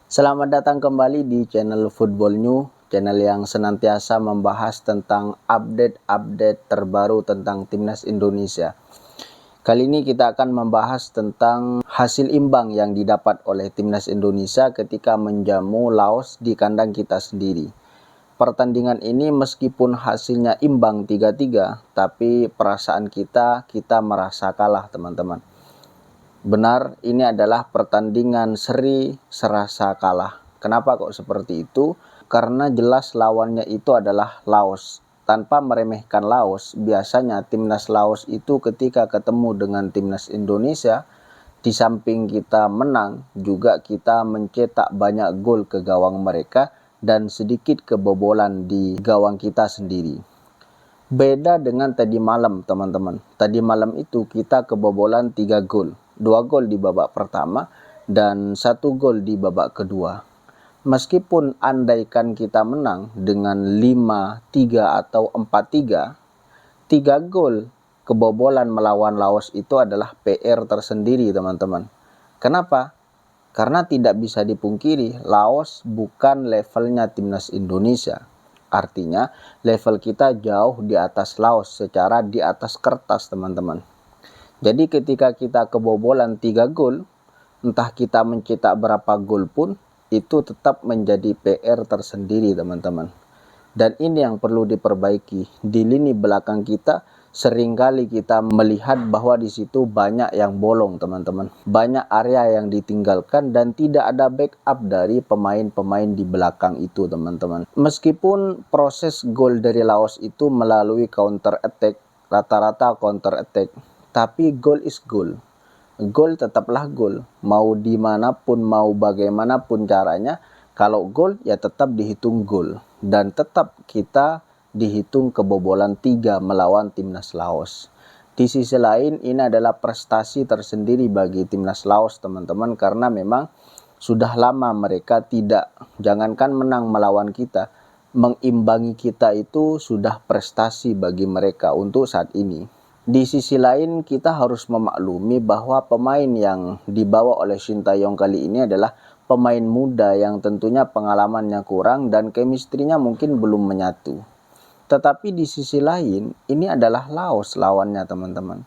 Selamat datang kembali di channel Football New, channel yang senantiasa membahas tentang update-update terbaru tentang Timnas Indonesia. Kali ini kita akan membahas tentang hasil imbang yang didapat oleh Timnas Indonesia ketika menjamu Laos di kandang kita sendiri. Pertandingan ini meskipun hasilnya imbang 3-3, tapi perasaan kita merasa kalah, teman-teman. Benar, ini adalah pertandingan seri serasa kalah. Kenapa kok seperti itu? Karena jelas lawannya itu adalah Laos. Tanpa meremehkan Laos, biasanya timnas Laos itu ketika ketemu dengan timnas Indonesia, di samping kita menang, juga kita mencetak banyak gol ke gawang mereka dan sedikit kebobolan di gawang kita sendiri. Beda dengan tadi malam, teman-teman. Tadi malam itu kita kebobolan 3 gol. 2 gol di babak pertama dan 1 gol di babak kedua. Meskipun andaikan kita menang dengan 5-3 atau 4-3, 3 gol kebobolan melawan Laos itu adalah PR tersendiri, teman-teman. Kenapa? Karena tidak bisa dipungkiri, Laos bukan levelnya timnas Indonesia. Artinya level kita jauh di atas Laos secara di atas kertas, teman-teman. Jadi ketika kita kebobolan 3 gol, entah kita mencetak berapa gol pun, itu tetap menjadi PR tersendiri, teman-teman. Dan ini yang perlu diperbaiki. Di lini belakang kita seringkali kita melihat bahwa di situ banyak yang bolong, teman-teman. Banyak area yang ditinggalkan dan tidak ada backup dari pemain-pemain di belakang itu, teman-teman. Meskipun proses gol dari Laos itu melalui counter attack, rata-rata counter attack, tapi gol is goal. Gol tetaplah gol. Mau dimanapun, mau bagaimanapun caranya, kalau gol ya tetap dihitung gol. Dan tetap kita dihitung kebobolan 3 melawan timnas Laos. Di sisi lain, ini adalah prestasi tersendiri bagi timnas Laos, teman-teman, karena memang sudah lama mereka tidak, jangankan menang melawan kita, mengimbangi kita itu sudah prestasi bagi mereka untuk saat ini. Di sisi lain, kita harus memaklumi bahwa pemain yang dibawa oleh Shin Tae-yong kali ini adalah pemain muda yang tentunya pengalamannya kurang dan chemistry-nya mungkin belum menyatu. Tetapi di sisi lain, ini adalah Laos lawannya, teman-teman.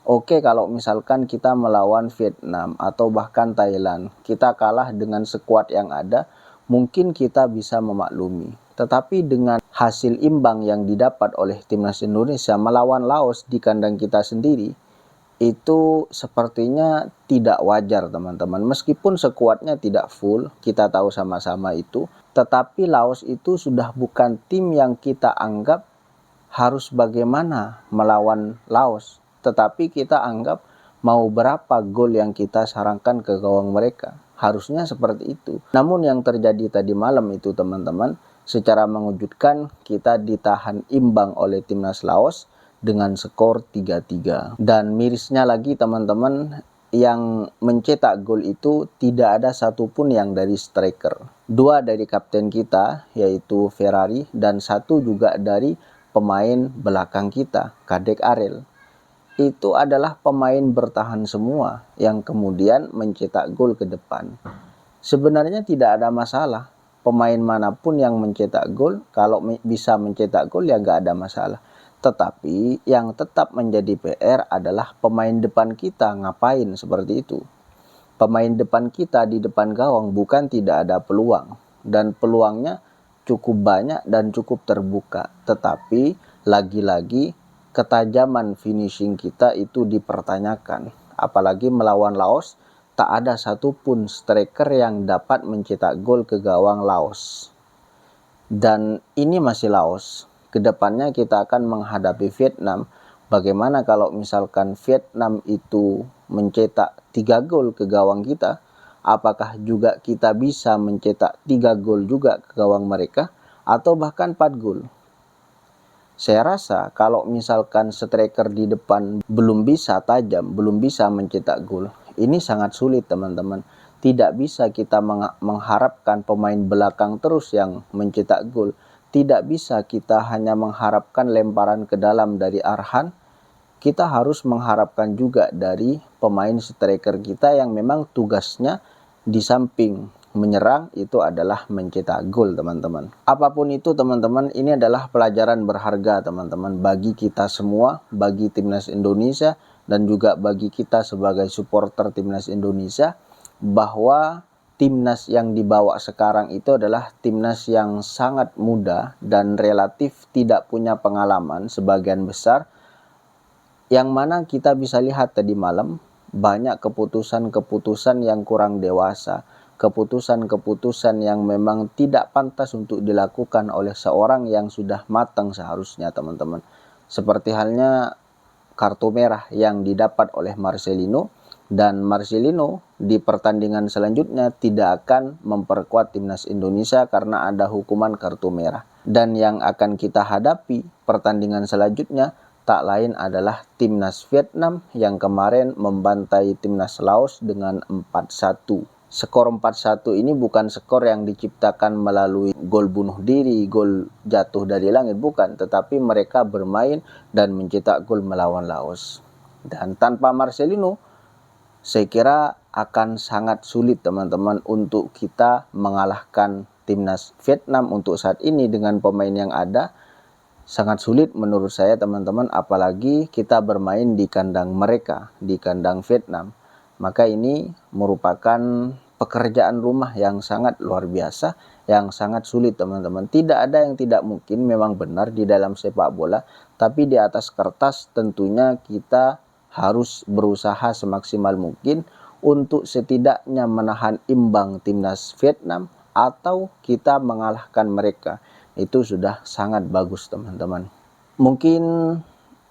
Oke, kalau misalkan kita melawan Vietnam atau bahkan Thailand, kita kalah dengan skuad yang ada, mungkin kita bisa memaklumi. Tetapi dengan hasil imbang yang didapat oleh timnas Indonesia melawan Laos di kandang kita sendiri, itu sepertinya tidak wajar, teman-teman. Meskipun skuadnya tidak full, kita tahu sama-sama itu, tetapi Laos itu sudah bukan tim yang kita anggap harus bagaimana melawan Laos, tetapi kita anggap mau berapa gol yang kita sarankan ke gawang mereka. Harusnya seperti itu. Namun yang terjadi tadi malam itu, teman-teman, secara mengejutkan kita ditahan imbang oleh timnas Laos dengan skor 3-3. Dan mirisnya lagi, teman-teman, yang mencetak gol itu tidak ada satupun yang dari striker. 2 dari kapten kita, yaitu Ferrari, dan 1 juga dari pemain belakang kita, Kadek Arel. Itu adalah pemain bertahan semua yang kemudian mencetak gol ke depan. Sebenarnya tidak ada masalah. Pemain manapun yang mencetak gol, kalau bisa mencetak gol ya nggak ada masalah. Tetapi yang tetap menjadi PR adalah pemain depan kita ngapain seperti itu. Pemain depan kita di depan gawang bukan tidak ada peluang. Dan peluangnya cukup banyak dan cukup terbuka. Tetapi lagi-lagi ketajaman finishing kita itu dipertanyakan. Apalagi melawan Laos, tak ada satupun striker yang dapat mencetak gol ke gawang Laos. Dan ini masih Laos. Kedepannya kita akan menghadapi Vietnam. Bagaimana kalau misalkan Vietnam itu mencetak 3 gol ke gawang kita? Apakah juga kita bisa mencetak 3 gol juga ke gawang mereka? Atau bahkan 4 gol? Saya rasa kalau misalkan striker di depan belum bisa tajam, belum bisa mencetak gol, ini sangat sulit, teman-teman. Tidak bisa kita mengharapkan pemain belakang terus yang mencetak gol. Tidak bisa kita hanya mengharapkan lemparan ke dalam dari Arhan. Kita harus mengharapkan juga dari pemain striker kita yang memang tugasnya di samping menyerang, itu adalah mencetak gol, teman-teman. Apapun itu, teman-teman, ini adalah pelajaran berharga, teman-teman, bagi kita semua, bagi timnas Indonesia, dan juga bagi kita sebagai supporter timnas Indonesia, bahwa timnas yang dibawa sekarang itu adalah timnas yang sangat muda dan relatif tidak punya pengalaman sebagian besar, yang mana kita bisa lihat tadi malam banyak keputusan-keputusan yang kurang dewasa, keputusan-keputusan yang memang tidak pantas untuk dilakukan oleh seorang yang sudah matang seharusnya, teman-teman. Seperti halnya kartu merah yang didapat oleh Marcelino, dan Marcelino di pertandingan selanjutnya tidak akan memperkuat timnas Indonesia karena ada hukuman kartu merah. Dan yang akan kita hadapi pertandingan selanjutnya tak lain adalah timnas Vietnam yang kemarin membantai timnas Laos dengan 4-1. Skor 4-1 ini bukan skor yang diciptakan melalui gol bunuh diri, gol jatuh dari langit, bukan. Tetapi mereka bermain dan mencetak gol melawan Laos. Dan tanpa Marcelino, saya kira akan sangat sulit, teman-teman, untuk kita mengalahkan timnas Vietnam untuk saat ini dengan pemain yang ada. Sangat sulit menurut saya, teman-teman, apalagi kita bermain di kandang mereka, di kandang Vietnam. Maka ini merupakan pekerjaan rumah yang sangat luar biasa, yang sangat sulit, teman-teman. Tidak ada yang tidak mungkin, memang benar di dalam sepak bola, tapi di atas kertas tentunya kita harus berusaha semaksimal mungkin untuk setidaknya menahan imbang timnas Vietnam atau kita mengalahkan mereka. Itu sudah sangat bagus, teman-teman. Mungkin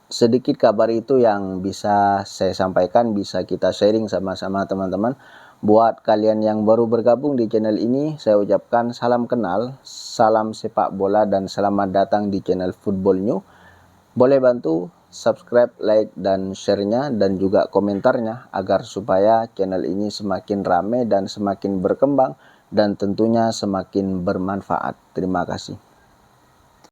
sedikit kabar itu yang bisa saya sampaikan, bisa kita sharing sama-sama, teman-teman. Buat kalian yang baru bergabung di channel ini, saya ucapkan salam kenal, salam sepak bola, dan selamat datang di channel Football New. Boleh bantu subscribe, like, dan share-nya, dan juga komentarnya, agar supaya channel ini semakin ramai dan semakin berkembang, dan tentunya semakin bermanfaat. Terima kasih.